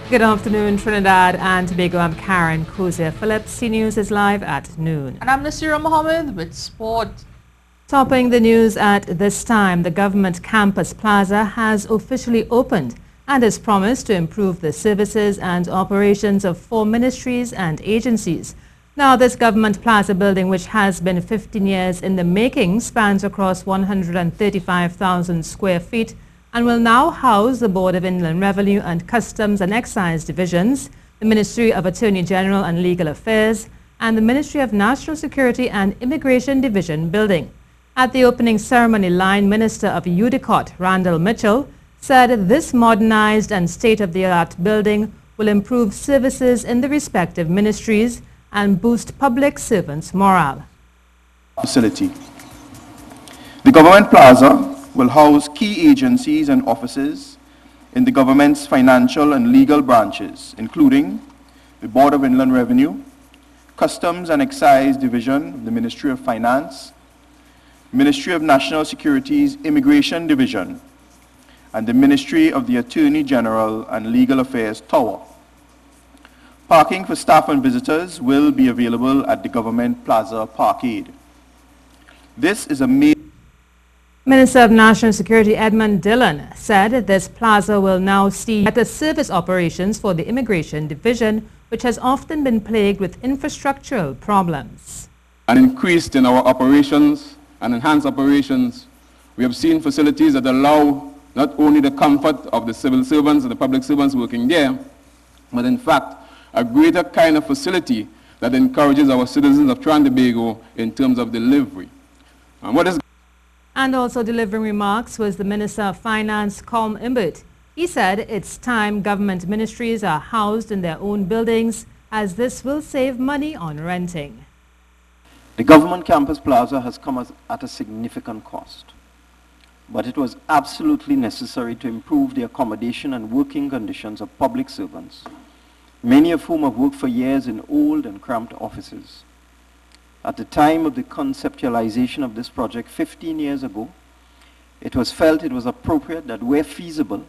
Good afternoon, Trinidad and Tobago. I'm Karen Kuzia Phillips. C News is live at noon. And I'm Nasira Mohammed with sport. Topping the news at this time, the Government Campus Plaza has officially opened and has promised to improve the services and operations of 4 ministries and agencies. Now, this Government Plaza building, which has been 15 years in the making, spans across 135,000 square feet and will now house the Board of Inland Revenue and Customs and Excise Divisions, the Ministry of Attorney General and Legal Affairs, and the Ministry of National Security and Immigration Division building. At the opening ceremony, Line Minister of UDICOT, Randall Mitchell, said this modernized and state-of-the-art building will improve services in the respective ministries and boost public servants' morale. Facility. The Government Plaza will house key agencies and offices in the government's financial and legal branches, including the Board of Inland Revenue, Customs and Excise Division, the Ministry of Finance, Ministry of National Security's Immigration Division, and the Ministry of the Attorney General and Legal Affairs Tower. Parking for staff and visitors will be available at the Government Plaza Parkade. This is a major Minister of National Security Edmund Dillon said this plaza will now see better service operations for the Immigration Division, which has often been plagued with infrastructural problems. An increase in our operations and enhanced operations, we have seen facilities that allow not only the comfort of the civil servants and the public servants working there, but in fact a greater kind of facility that encourages our citizens of Trinidad and Tobago in terms of delivery. And also delivering remarks was the Minister of Finance, Colm Imbert. He said it's time government ministries are housed in their own buildings, as this will save money on renting. The Government Campus Plaza has come at a significant cost, but it was absolutely necessary to improve the accommodation and working conditions of public servants, many of whom have worked for years in old and cramped offices. At the time of the conceptualization of this project 15 years ago, it was felt it was appropriate that where feasible,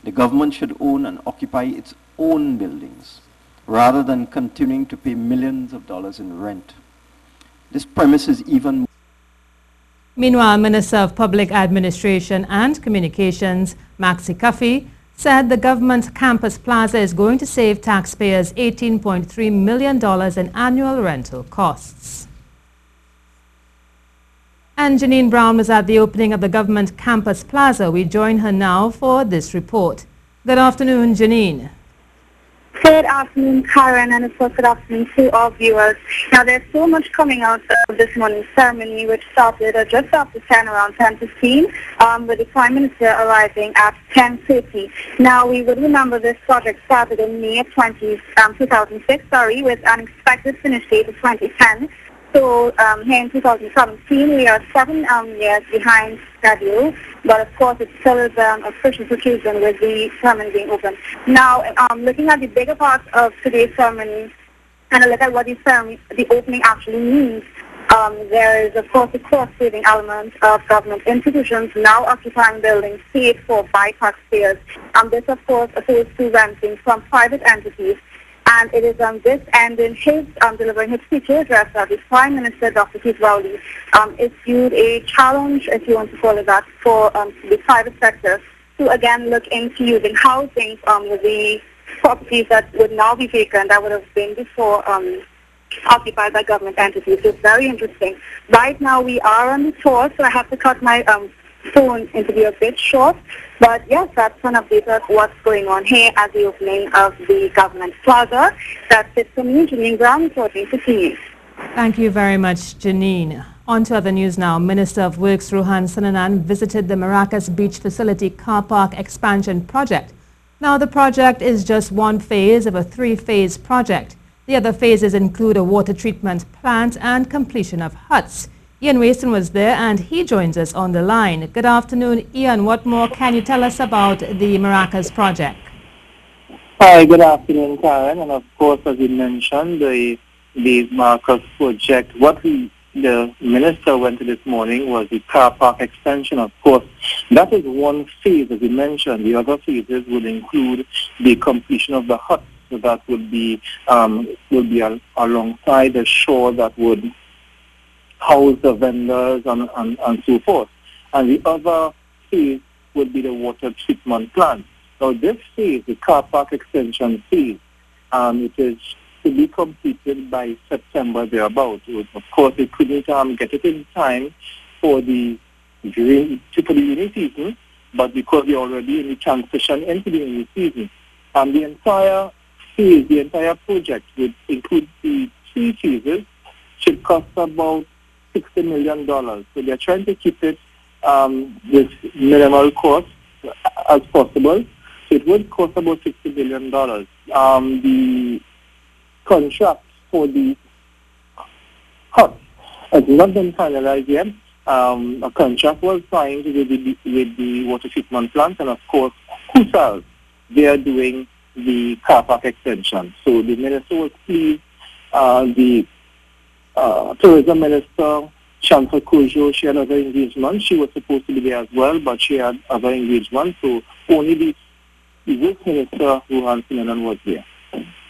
the government should own and occupy its own buildings, rather than continuing to pay millions of dollars in rent. This premise is even. Meanwhile, Minister of Public Administration and Communications, Maxi Cuffy, said the Government Campus Plaza is going to save taxpayers $18.3 million in annual rental costs. And Janine Brown was at the opening of the Government Campus Plaza. We join her now for this report. Good afternoon, Janine. Good afternoon, Karen, and of course good afternoon to all viewers. Now, there's so much coming out of this morning's ceremony, which started just after 10, around 10:15, with the Prime Minister arriving at 10:30. Now, we would remember this project started in May of 2006, with an expected finish date of 2010. So here in 2017, we are 7 years behind schedule, but of course it's still official occasion with the ceremony being open. Now, looking at the bigger part of today's ceremony and a look at what the opening actually means, there is of course a cost-saving element of government institutions now occupying buildings paid for by taxpayers. This of course opposed to renting from private entities. And it is on this end in his delivering his speech address that the Prime Minister, Dr. Keith Rowley, issued a challenge, if you want to call it that, for the private sector to again look into using housing with the properties that would now be vacant, that would have been before occupied by government entities. So it's very interesting. Right now we are on the tour, so I have to cut my phone into be a bit short, but yes, that's an update of what's going on here at the opening of the Government Plaza. That's it for me, Janine Brown, reporting for C News. Thank you very much, Janine. On to other news now. Minister of Works Rohan Sananan visited the Maracas Beach Facility Car Park Expansion Project. Now, the project is just one phase of a 3-phase project. The other phases include a water treatment plant and completion of huts. Ian Waston was there and he joins us on the line. Good afternoon, Ian. What more can you tell us about the Maracas project? Hi, good afternoon, Karen. And of course, as you mentioned, the Maracas project, what we the minister went to this morning was the car park extension. Of course, that is one phase, as you mentioned. The other phases would include the completion of the huts. So that would be alongside the shore that would house the vendors and so forth. And the other phase would be the water treatment plant. Now this phase, the car park extension phase, it is to be completed by September thereabouts. Of course, they couldn't get it in time for the rainy season, but because they're already in the transition into the rainy season. The entire phase, the entire project would include the 3 phases, should cost about $60 million. So they're trying to keep it with minimal cost as possible. So it would cost about $60 million. The contract for the hut has not been finalized yet. A contract was signed with the water treatment plant, and of course, Kusal, they are doing the car park extension. So the minister was pleased. The tourism minister, Chantal Kojo, she had other engagements. She was supposed to be there as well, but she had other engagements. So only the youth minister, Ruhan Sinanan, was there.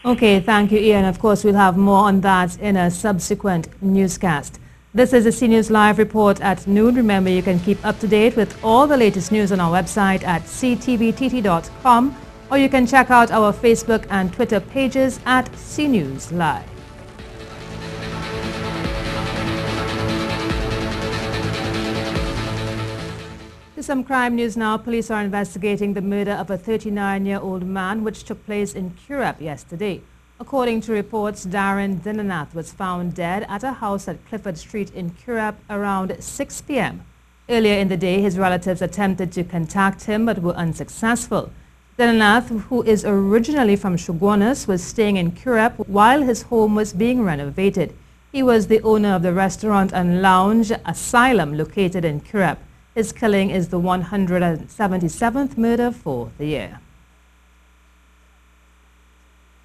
Okay, thank you, Ian. Of course, we'll have more on that in a subsequent newscast. This is the CNews Live report at noon. Remember, you can keep up to date with all the latest news on our website at ctvtt.com, or you can check out our Facebook and Twitter pages at CNews Live. Some crime news now. Police are investigating the murder of a 39-year-old man which took place in Curepe yesterday. According to reports, Darren Dinanath was found dead at a house at Clifford Street in Curepe around 6 p.m. Earlier in the day, his relatives attempted to contact him but were unsuccessful. Dinanath, who is originally from Shogunas, was staying in Curepe while his home was being renovated. He was the owner of the restaurant and lounge Asylum located in Curepe. His killing is the 177th murder for the year.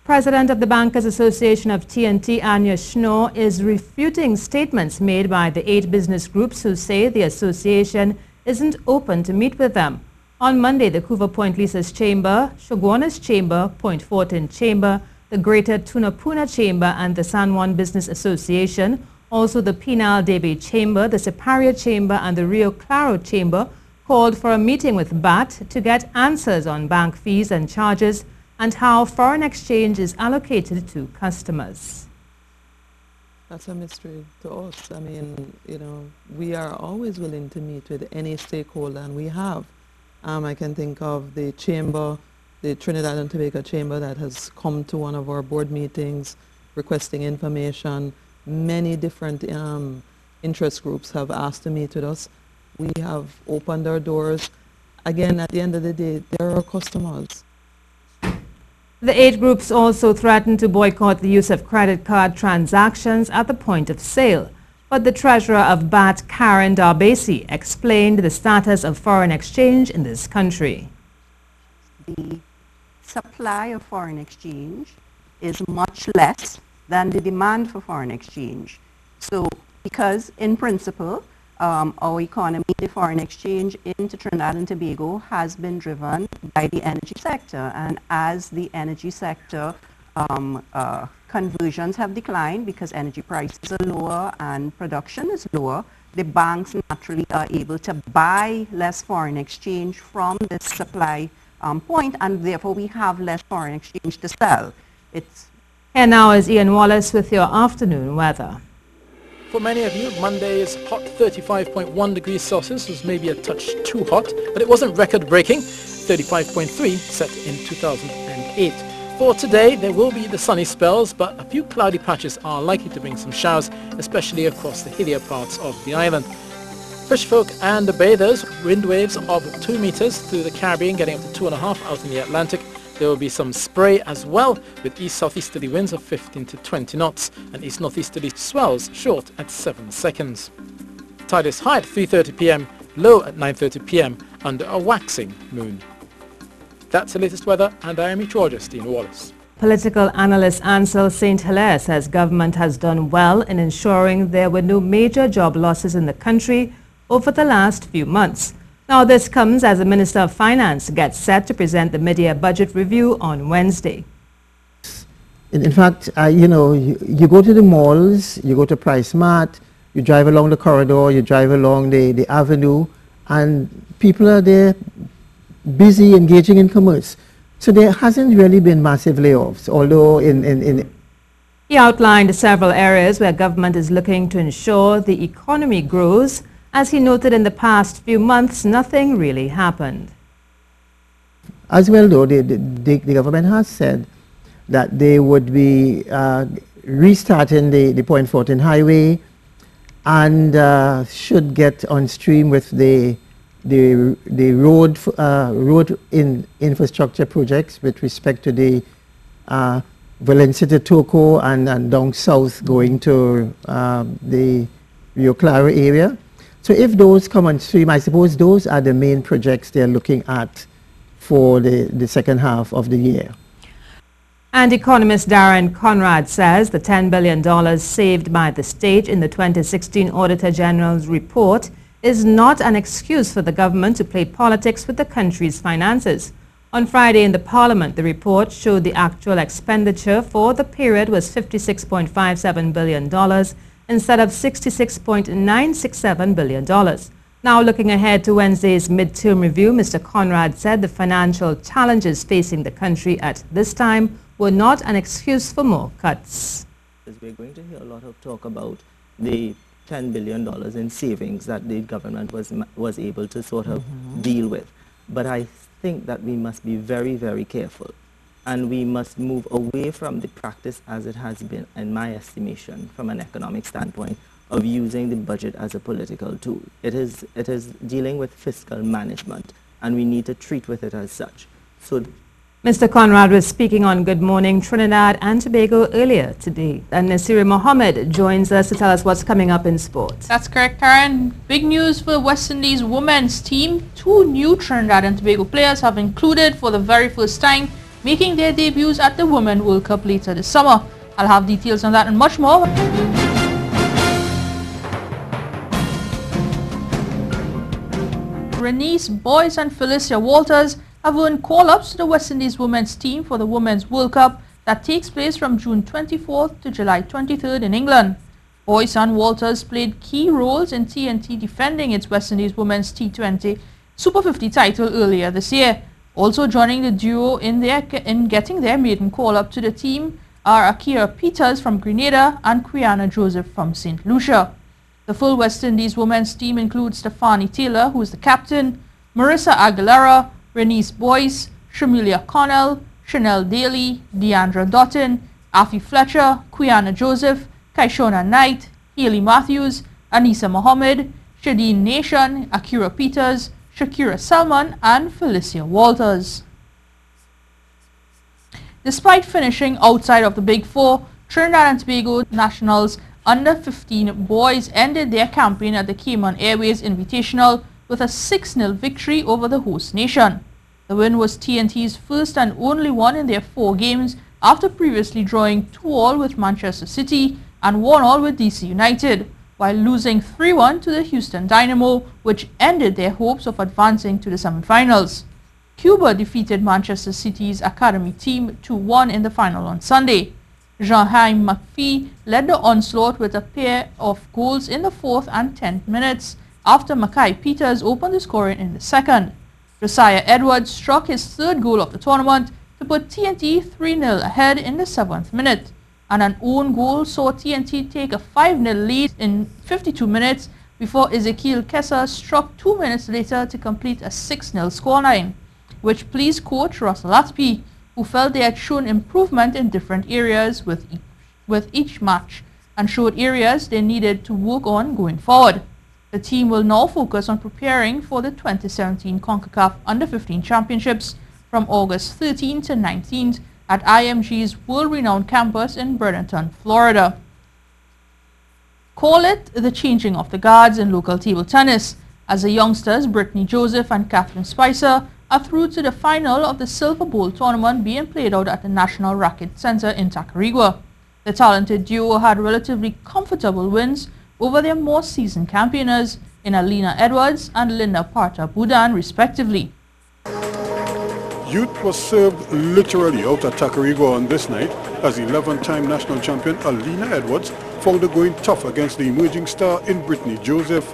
President of the Bankers Association of TNT, Anya Schnorr, is refuting statements made by the 8 business groups who say the association isn't open to meet with them. On Monday, the Coover Point Leases Chamber, Shogunas Chamber, Point Fortin Chamber, the Greater Tunapuna Chamber and the San Juan Business Association, also the Penal Debe Chamber, the Superior Chamber and the Rio Claro Chamber called for a meeting with BAT to get answers on bank fees and charges and how foreign exchange is allocated to customers. That's a mystery to us. I mean, we are always willing to meet with any stakeholder, and we have. I can think of the chamber, the Trinidad and Tobago Chamber, that has come to one of our board meetings requesting information. Many different interest groups have asked to meet with us. We have opened our doors. Again, at the end of the day, they're our customers. The 8 groups also threatened to boycott the use of credit card transactions at the point of sale. But the treasurer of BAT, Karen Darbesi, explained the status of foreign exchange in this country. The supply of foreign exchange is much less than the demand for foreign exchange. So because in principle, our economy, the foreign exchange into Trinidad and Tobago has been driven by the energy sector. And as the energy sector conversions have declined because energy prices are lower and production is lower, the banks naturally are able to buy less foreign exchange from this supply point, and therefore we have less foreign exchange to sell. And now is Ian Wallace with your afternoon weather. For many of you, Monday is hot, 35.1 degrees Celsius. Was maybe a touch too hot, but it wasn't record-breaking. 35.3 set in 2008. For today, there will be the sunny spells, but a few cloudy patches are likely to bring some showers, especially across the hillier parts of the island. Fishfolk and the bathers, wind waves of 2 meters through the Caribbean, getting up to 2.5 out in the Atlantic. There will be some spray as well, with east-southeasterly winds of 15 to 20 knots and east-northeasterly swells short at 7 seconds. Tide is high at 3:30 p.m, low at 9:30 p.m. under a waxing moon. That's the latest weather, and I am meteorologist Ian Wallace. Political analyst Ansel St. Hilaire says government has done well in ensuring there were no major job losses in the country over the last few months. Now, this comes as the Minister of Finance gets set to present the mid-year budget review on Wednesday. In fact, you go to the malls, you go to Price Mart, you drive along the corridor, you drive along the avenue, and people are there busy engaging in commerce. So there hasn't really been massive layoffs, although He outlined several areas where government is looking to ensure the economy grows. As he noted, in the past few months, nothing really happened. As well, though, the government has said that they would be restarting the Point Fortin Highway and should get on stream with the road infrastructure projects with respect to the Valencia to Toco and down south going to the Rio Claro area. So if those come on stream, I suppose those are the main projects they're looking at for the second half of the year. And economist Darren Conrad says the $10 billion saved by the state in the 2016 Auditor General's report is not an excuse for the government to play politics with the country's finances. On Friday in the Parliament, the report showed the actual expenditure for the period was $56.57 billion instead of $66.967 billion. Now, looking ahead to Wednesday's midterm review, Mr. Conrad said the financial challenges facing the country at this time were not an excuse for more cuts. We're going to hear a lot of talk about the $10 billion in savings that the government was able to sort of deal with. But I think that we must be very, very careful, and we must move away from the practice as it has been, in my estimation, from an economic standpoint, of using the budget as a political tool. It is dealing with fiscal management, and we need to treat with it as such. So Mr. Conrad was speaking on Good Morning Trinidad and Tobago earlier today. And Nasiri Mohammed joins us to tell us what's coming up in sport. That's correct, Karen. Big news for West Indies women's team. 2 new Trinidad and Tobago players have included for the very first time, making their debuts at the Women's World Cup later this summer. I'll have details on that and much more. Renice Boyce and Felicia Walters have earned call-ups to the West Indies women's team for the Women's World Cup that takes place from June 24th to July 23rd in England. Boyce and Walters played key roles in TNT defending its West Indies women's T20 Super 50 title earlier this year. Also joining the duo in getting their maiden call-up to the team are Akira Peters from Grenada and Quiana Joseph from St. Lucia. The full West Indies women's team includes Stephanie Taylor, who is the captain, Marissa Aguilera, Renice Boyce, Shamilia Connell, Chanel Daly, Deandra Dottin, Afi Fletcher, Quiana Joseph, Kaishona Knight, Haley Matthews, Anissa Mohammed, Shadeen Nation, Akira Peters, Shakira Salman and Felicia Walters. Despite finishing outside of the Big Four, Trinidad and Tobago nationals under-15 boys ended their campaign at the Cayman Airways Invitational with a 6-0 victory over the host nation. The win was TNT's first and only one in their 4 games after previously drawing 2-all with Manchester City and 1-all with DC United, while losing 3-1 to the Houston Dynamo, which ended their hopes of advancing to the semi-finals. Cuba defeated Manchester City's academy team 2-1 in the final on Sunday. Jean-Haim McPhee led the onslaught with a pair of goals in the 4th and 10th minutes after Mackay Peters opened the scoring in the 2nd. Josiah Edwards struck his 3rd goal of the tournament to put TNT 3-0 ahead in the 7th minute, and an own goal saw TNT take a 5-0 lead in 52 minutes before Ezekiel Kessa struck 2 minutes later to complete a 6-0 scoreline, which pleased coach Russell Atby, who felt they had shown improvement in different areas with each match and showed areas they needed to work on going forward. The team will now focus on preparing for the 2017 CONCACAF Under-15 Championships from August 13 to 19th at IMG's world-renowned campus in Bradenton, Florida. Call it the changing of the guards in local table tennis, as the youngsters Brittany Joseph and Catherine Spicer are through to the final of the Silver Bowl tournament being played out at the National Racquet Center in Tacarigua. The talented duo had relatively comfortable wins over their more seasoned campaigners in Alina Edwards and Linda Parta Budan, respectively. Youth was served literally out at Tacarigua on this night as 11-time national champion Alina Edwards found it going tough against the emerging star in Brittany Joseph.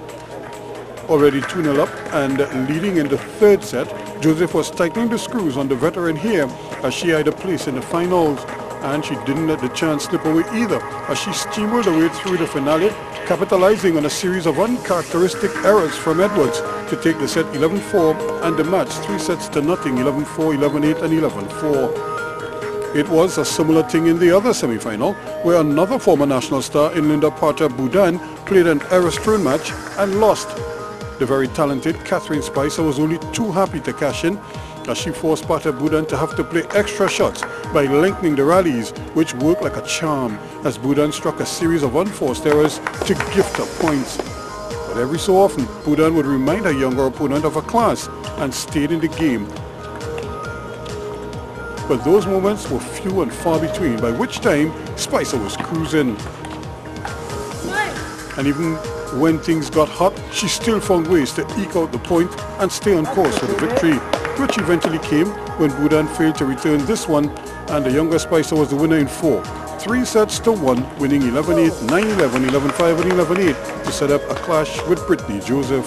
Already 2-0 up and leading in the third set, Joseph was tightening the screws on the veteran here as she had a place in the finals. And she didn't let the chance slip away either as she steamrolled her way through the finale, capitalizing on a series of uncharacteristic errors from Edwards to take the set 11-4 and the match 3-0, 11-4, 11-8 and 11-4. It was a similar thing in the other semi-final where another former national star in Linda Parta Budan played an error-strewn match and lost. The very talented Catherine Spicer was only too happy to cash in as she forced Parta Budan to have to play extra shots by lengthening the rallies, which worked like a charm as Budan struck a series of unforced errors to gift her points. But every so often, Budan would remind her younger opponent of her class and stayed in the game. But those moments were few and far between, by which time Spicer was cruising. And even when things got hot, she still found ways to eke out the point and stay on course for the victory, which eventually came when Budan failed to return this one, and the younger Spicer was the winner in 4. 3-1, winning 11-8, 9-11, 11-5 and 11-8 to set up a clash with Brittany Joseph.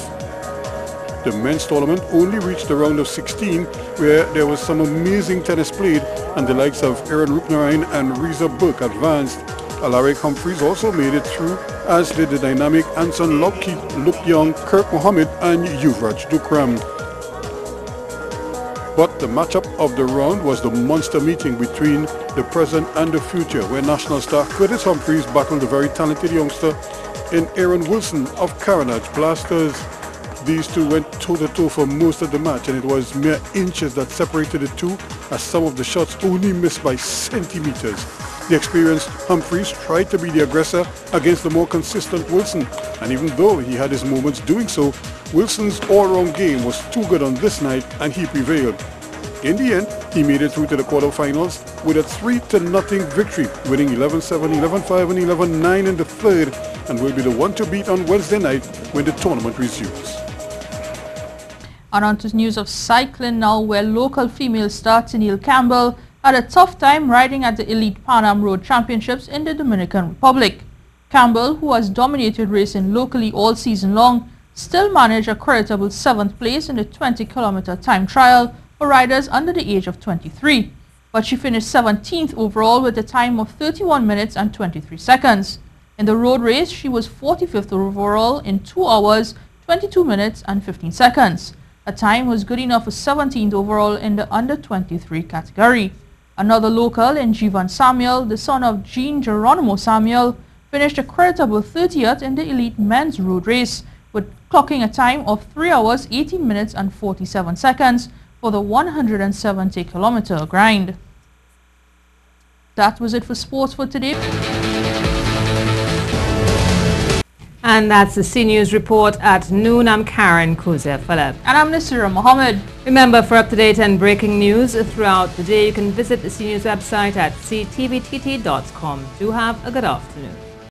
The men's tournament only reached the round of 16, where there was some amazing tennis played, and the likes of Aaron Rupnarain and Reza Burke advanced. Alaric Humphreys also made it through, as did the dynamic Anson Lockheed, Luke Young, Kirk Mohammed and Yuvraj Dukram. But the matchup of the round was the monster meeting between the present and the future, where national star Curtis Humphreys battled the very talented youngster in Aaron Wilson of Caranage Blasters. These two went toe-to-toe for most of the match, and it was mere inches that separated the two, as some of the shots only missed by centimeters. The experienced Humphreys tried to be the aggressor against the more consistent Wilson, and even though he had his moments doing so, Wilson's all-round game was too good on this night and he prevailed. In the end, he made it through to the quarterfinals with a 3-0 victory, winning 11-7, 11-5 and 11-9 in the third, and will be the one to beat on Wednesday night when the tournament resumes. And on to news of cycling now, where local female star Tennille Campbell had a tough time riding at the Elite Pan Am Road Championships in the Dominican Republic. Campbell, who has dominated racing locally all season long, still managed a creditable 7th place in the 20-kilometer time trial for riders under the age of 23. But she finished 17th overall with a time of 31 minutes and 23 seconds. In the road race, she was 45th overall in 2 hours, 22 minutes and 15 seconds. Her time was good enough for 17th overall in the under 23 category. Another local in Jivan Samuel, the son of Jean Geronimo Samuel, finished a creditable 30th in the elite men's road race, with clocking a time of 3 hours, 18 minutes and 47 seconds for the 170-kilometer grind. That was it for sports for today. And that's the CNews report at noon. I'm Karen Kuzer-Philip. And I'm Nasira Mohammed. Remember, for up-to-date and breaking news throughout the day, you can visit the CNews website at ctvtt.com. Do have a good afternoon.